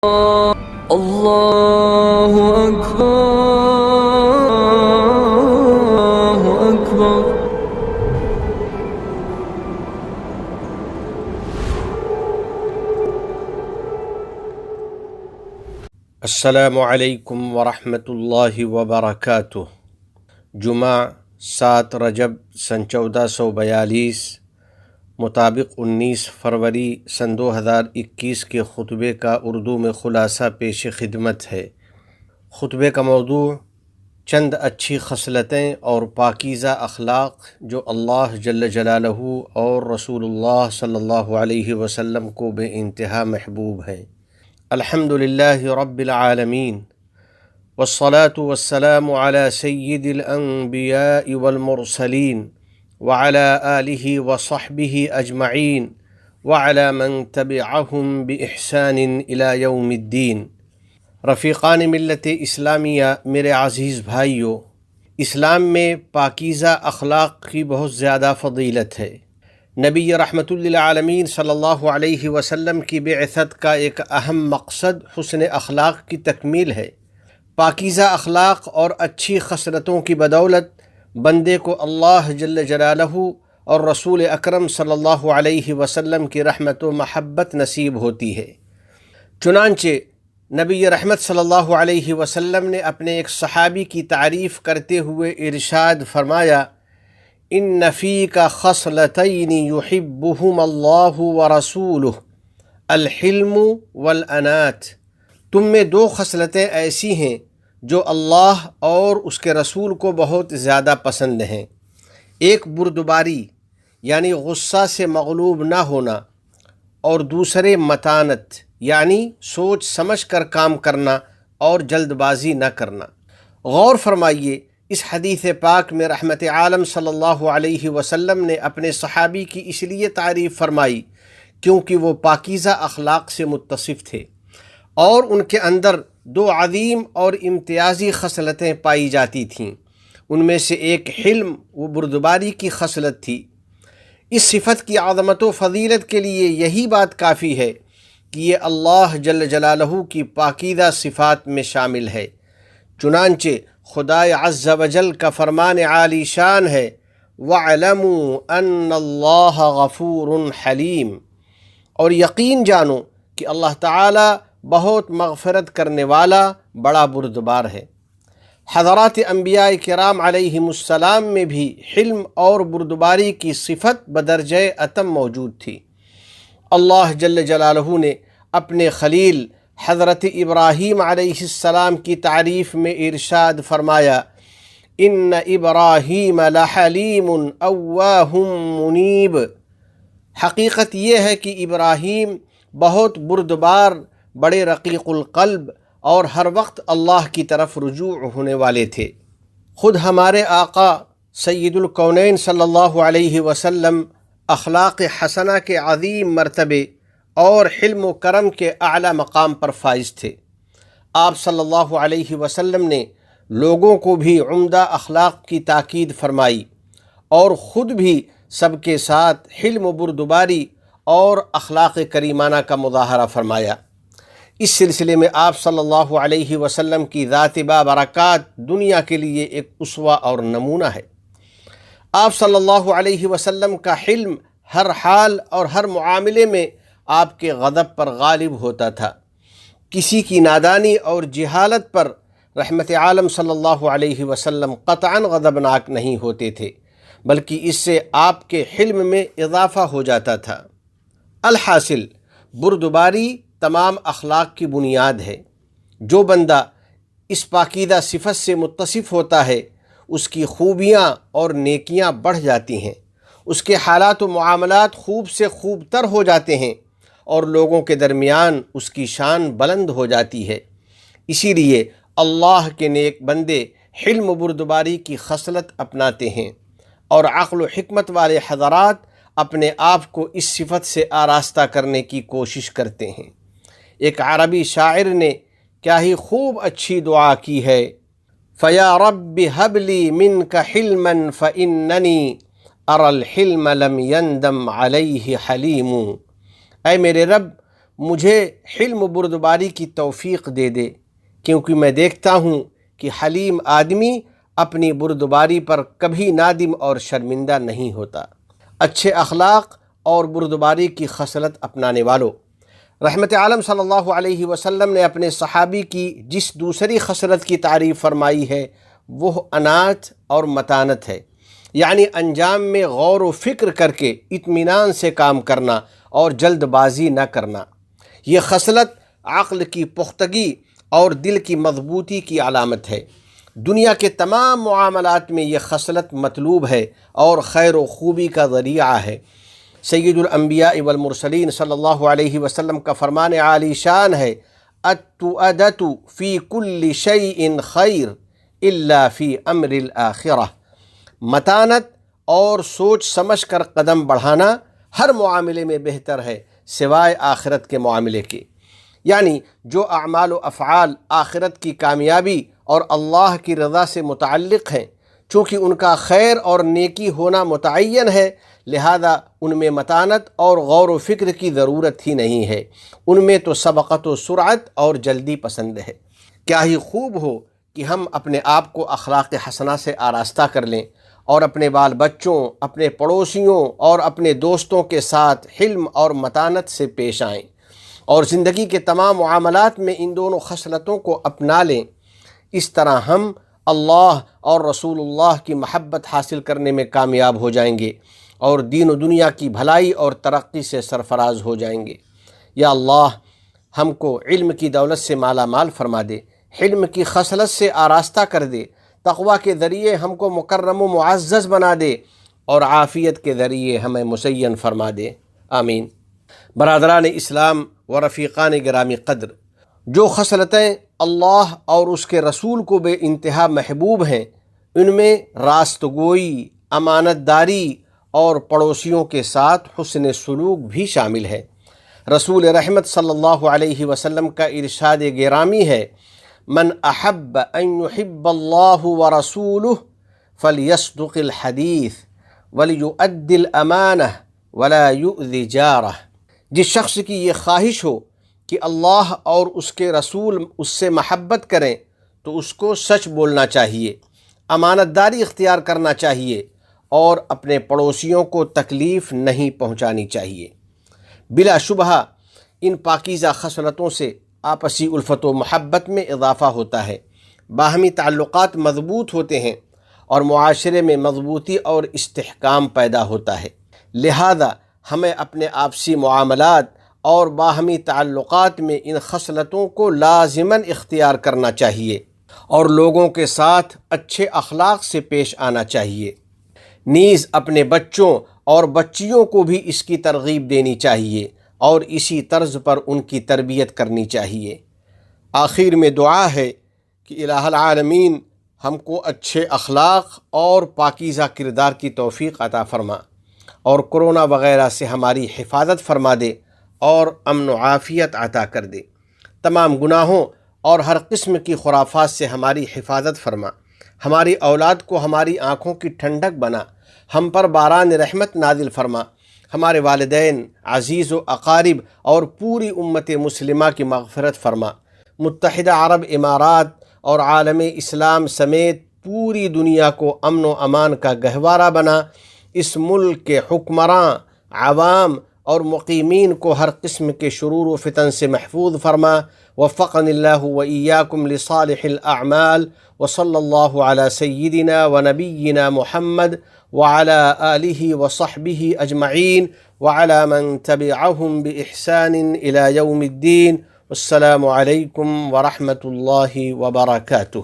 اللہ اکبر۔ السلام علیکم ورحمۃ اللہ وبرکاتہ۔ جمعہ 7 رجب سن 1442 مطابق 19 فروری سن 2021 کے خطبے کا اردو میں خلاصہ پیش خدمت ہے۔ خطبے کا موضوع چند اچھی خصلتیں اور پاکیزہ اخلاق جو اللہ جل جلالہ اور رسول اللہ صلی اللہ علیہ وسلم کو بے انتہا محبوب ہیں۔ الحمد للہ رب العالمین والصلاة والسلام على سید الانبیاء والمرسلین وعلى آلہ وصحبہ اجمعین وعلى من تبعہم بإحسان الى یوم الدین۔ رفیقان ملت اسلامیہ، میرے عزیز بھائیو، اسلام میں پاکیزہ اخلاق کی بہت زیادہ فضیلت ہے۔ نبی رحمت للعالمین صلی اللہ علیہ وسلم کی بعثت کا ایک اہم مقصد حسن اخلاق کی تکمیل ہے۔ پاکیزہ اخلاق اور اچھی خصلتوں کی بدولت بندے کو اللہ جل جلالہ اور رسول اکرم صلی اللہ علیہ وسلم کی رحمت و محبت نصیب ہوتی ہے۔ چنانچہ نبی رحمت صلی اللہ علیہ وسلم نے اپنے ایک صحابی کی تعریف کرتے ہوئے ارشاد فرمایا: ان فیک خصلتین یحبہم اللہ ورسولہ الحلم والانات۔ تم میں دو خصلتیں ایسی ہیں جو اللہ اور اس کے رسول کو بہت زیادہ پسند ہیں۔ ایک بردباری یعنی غصہ سے مغلوب نہ ہونا، اور دوسرے متانت یعنی سوچ سمجھ کر کام کرنا اور جلد بازی نہ کرنا۔ غور فرمائیے، اس حدیث پاک میں رحمت عالم صلی اللہ علیہ وسلم نے اپنے صحابی کی اس لیے تعریف فرمائی کیونکہ وہ پاکیزہ اخلاق سے متصف تھے، اور ان کے اندر دو عظیم اور امتیازی خصلتیں پائی جاتی تھیں۔ ان میں سے ایک حلم و بردباری کی خصلت تھی۔ اس صفت کی عظمت و فضیلت کے لیے یہی بات کافی ہے کہ یہ اللہ جل جلالہ کی پاکیزہ صفات میں شامل ہے۔ چنانچہ خدائے عز و جل کا فرمان عالی شان ہے: وَاعْلَمُوا أَنَّ اللَّهَ غَفُورٌ حَلِيمٌ، اور یقین جانو کہ اللہ تعالی بہت مغفرت کرنے والا، بڑا بردبار ہے۔ حضرات انبیاء کرام علیہم السلام میں بھی حلم اور بردباری کی صفت بدرجہ اتم موجود تھی۔ اللہ جل جلالہ نے اپنے خلیل حضرت ابراہیم علیہ السلام کی تعریف میں ارشاد فرمایا: ان ابراہیم لحلیم اواہ منیب۔ حقیقت یہ ہے کہ ابراہیم بہت بردبار، بڑے رقیق القلب اور ہر وقت اللہ کی طرف رجوع ہونے والے تھے۔ خود ہمارے آقا سید الکونین صلی اللہ علیہ وسلم اخلاق حسنہ کے عظیم مرتبے اور حلم و کرم کے اعلیٰ مقام پر فائز تھے۔ آپ صلی اللہ علیہ وسلم نے لوگوں کو بھی عمدہ اخلاق کی تاکید فرمائی اور خود بھی سب کے ساتھ حلم و بردباری اور اخلاق کریمانہ کا مظاہرہ فرمایا۔ اس سلسلے میں آپ صلی اللہ علیہ وسلم کی ذات بابرکات دنیا کے لیے ایک اسوہ اور نمونہ ہے۔ آپ صلی اللہ علیہ وسلم کا حلم ہر حال اور ہر معاملے میں آپ کے غضب پر غالب ہوتا تھا۔ کسی کی نادانی اور جہالت پر رحمت عالم صلی اللہ علیہ وسلم قطعاً غضبناک نہیں ہوتے تھے، بلکہ اس سے آپ کے حلم میں اضافہ ہو جاتا تھا۔ الحاصل، بردباری تمام اخلاق کی بنیاد ہے۔ جو بندہ اس پاکیزہ صفت سے متصف ہوتا ہے، اس کی خوبیاں اور نیکیاں بڑھ جاتی ہیں، اس کے حالات و معاملات خوب سے خوب تر ہو جاتے ہیں، اور لوگوں کے درمیان اس کی شان بلند ہو جاتی ہے۔ اسی لیے اللہ کے نیک بندے حلم و بردباری کی خصلت اپناتے ہیں، اور عقل و حکمت والے حضرات اپنے آپ کو اس صفت سے آراستہ کرنے کی کوشش کرتے ہیں۔ ایک عربی شاعر نے کیا ہی خوب اچھی دعا کی ہے: فَيَا رَبِّ هَبْ لِي مِنْكَ حِلْمًا فَإِنَّنِي أَرَى الْحِلْمَ لَمْ يَنْدَمْ عَلَيْهِ حَلِيمٌ۔ اے میرے رب، مجھے حلم و بردباری کی توفیق دے دے، کیونکہ میں دیکھتا ہوں کہ حلیم آدمی اپنی بردباری پر کبھی نادم اور شرمندہ نہیں ہوتا۔ اچھے اخلاق اور بردباری کی خصلت اپنانے والوں، رحمت عالم صلی اللہ علیہ وسلم نے اپنے صحابی کی جس دوسری خصلت کی تعریف فرمائی ہے وہ انات اور متانت ہے، یعنی انجام میں غور و فکر کر کے اطمینان سے کام کرنا اور جلد بازی نہ کرنا۔ یہ خصلت عقل کی پختگی اور دل کی مضبوطی کی علامت ہے۔ دنیا کے تمام معاملات میں یہ خصلت مطلوب ہے اور خیر و خوبی کا ذریعہ ہے۔ سید الانبیاء والمرسلین صلی اللہ علیہ وسلم کا فرمان عالی شان ہے، التؤدۃ فی کل شیء خیر الا فی امر الآخرہ۔ متانت اور سوچ سمجھ کر قدم بڑھانا ہر معاملے میں بہتر ہے سوائے آخرت کے معاملے کے، یعنی جو اعمال و افعال آخرت کی کامیابی اور اللہ کی رضا سے متعلق ہیں، چونکہ ان کا خیر اور نیکی ہونا متعین ہے، لہذا ان میں متانت اور غور و فکر کی ضرورت ہی نہیں ہے، ان میں تو سبقت و سرعت اور جلدی پسند ہے۔ کیا ہی خوب ہو کہ ہم اپنے آپ کو اخلاق حسنہ سے آراستہ کر لیں اور اپنے بال بچوں، اپنے پڑوسیوں اور اپنے دوستوں کے ساتھ حلم اور متانت سے پیش آئیں، اور زندگی کے تمام معاملات میں ان دونوں خصلتوں کو اپنا لیں۔ اس طرح ہم اللہ اور رسول اللہ کی محبت حاصل کرنے میں کامیاب ہو جائیں گے اور دین و دنیا کی بھلائی اور ترقی سے سرفراز ہو جائیں گے۔ یا اللہ ہم کو علم کی دولت سے مالا مال فرما دے، حلم کی خصلت سے آراستہ کر دے، تقوی کے ذریعے ہم کو مکرم و معزز بنا دے، اور عافیت کے ذریعے ہمیں مزین فرما دے، آمین۔ برادران اسلام و رفیقان گرامی قدر، جو خصلتیں اللہ اور اس کے رسول کو بے انتہا محبوب ہیں، ان میں راست گوئی، امانت داری اور پڑوسیوں کے ساتھ حسن سلوک بھی شامل ہے۔ رسول رحمت صلی اللہ علیہ وسلم کا ارشاد گرامی ہے، من احب ان يحب اللہ ورسولہ فلیصدق الحدیث ولیؤد الامانہ ولا یؤذی جارہ۔ جس شخص کی یہ خواہش ہو کہ اللہ اور اس کے رسول اس سے محبت کریں تو اس کو سچ بولنا چاہیے، امانت داری اختیار کرنا چاہیے، اور اپنے پڑوسیوں کو تکلیف نہیں پہنچانی چاہیے۔ بلا شبہ ان پاکیزہ خصلتوں سے آپسی الفت و محبت میں اضافہ ہوتا ہے، باہمی تعلقات مضبوط ہوتے ہیں اور معاشرے میں مضبوطی اور استحکام پیدا ہوتا ہے۔ لہذا ہمیں اپنے آپسی معاملات اور باہمی تعلقات میں ان خصلتوں کو لازماً اختیار کرنا چاہیے اور لوگوں کے ساتھ اچھے اخلاق سے پیش آنا چاہیے۔ نیز اپنے بچوں اور بچیوں کو بھی اس کی ترغیب دینی چاہیے اور اسی طرز پر ان کی تربیت کرنی چاہیے۔ آخر میں دعا ہے کہ الہ العالمین ہم کو اچھے اخلاق اور پاکیزہ کردار کی توفیق عطا فرما، اور کرونا وغیرہ سے ہماری حفاظت فرما دے اور امن و عافیت عطا کر دے۔ تمام گناہوں اور ہر قسم کی خرافات سے ہماری حفاظت فرما، ہماری اولاد کو ہماری آنکھوں کی ٹھنڈک بنا، ہم پر باران رحمت نازل فرما، ہمارے والدین، عزیز و اقارب اور پوری امت مسلمہ کی مغفرت فرما۔ متحدہ عرب امارات اور عالم اسلام سمیت پوری دنیا کو امن و امان کا گہوارہ بنا۔ اس ملک کے حکمراں، عوام اور مقیمین کو ہر قسم کے شرور و فتن سے محفوظ فرما۔ وفقنی اللہ و ایاکم لصالح الاعمال، وصلی اللہ علی سیدنا و نبینا محمد وعلی آلہ وصحبہ اجمعین وعلی من تبعہم بإحسان الی یوم الدین۔ السلام علیکم ورحمۃ اللہ وبرکاتہ۔